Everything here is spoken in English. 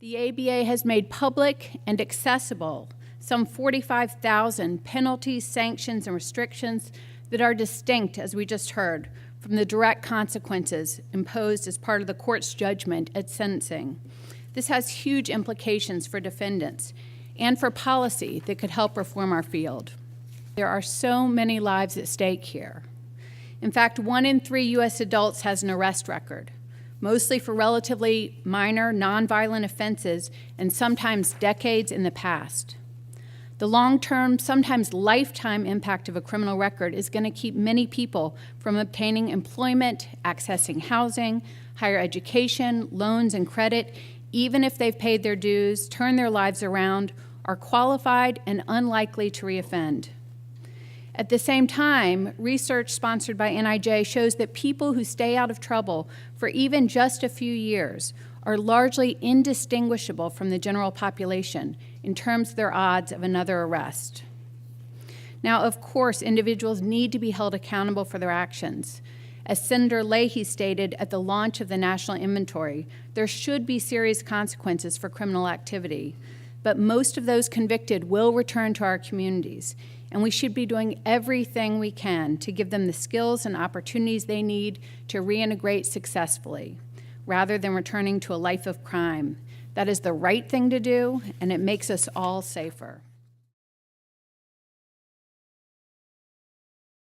The ABA has made public and accessible some 45,000 penalties, sanctions, and restrictions that are distinct, as we just heard, from the direct consequences imposed as part of the court's judgment at sentencing. This has huge implications for defendants and for policy that could help reform our field. There are so many lives at stake here. In fact, 1 in 3 U.S. adults has an arrest record, mostly for relatively minor, nonviolent offenses and sometimes decades in the past. The long-term, sometimes lifetime impact of a criminal record is going to keep many people from obtaining employment, accessing housing, higher education, loans and credit, even if they've paid their dues, turned their lives around, are qualified and unlikely to reoffend. At the same time, research sponsored by NIJ shows that people who stay out of trouble for even just a few years are largely indistinguishable from the general population in terms of their odds of another arrest. Now, of course, individuals need to be held accountable for their actions. As Senator Leahy stated at the launch of the National Inventory, there should be serious consequences for criminal activity, but most of those convicted will return to our communities, and we should be doing everything we can to give them the skills and opportunities they need to reintegrate successfully, rather than returning to a life of crime. That is the right thing to do, and it makes us all safer.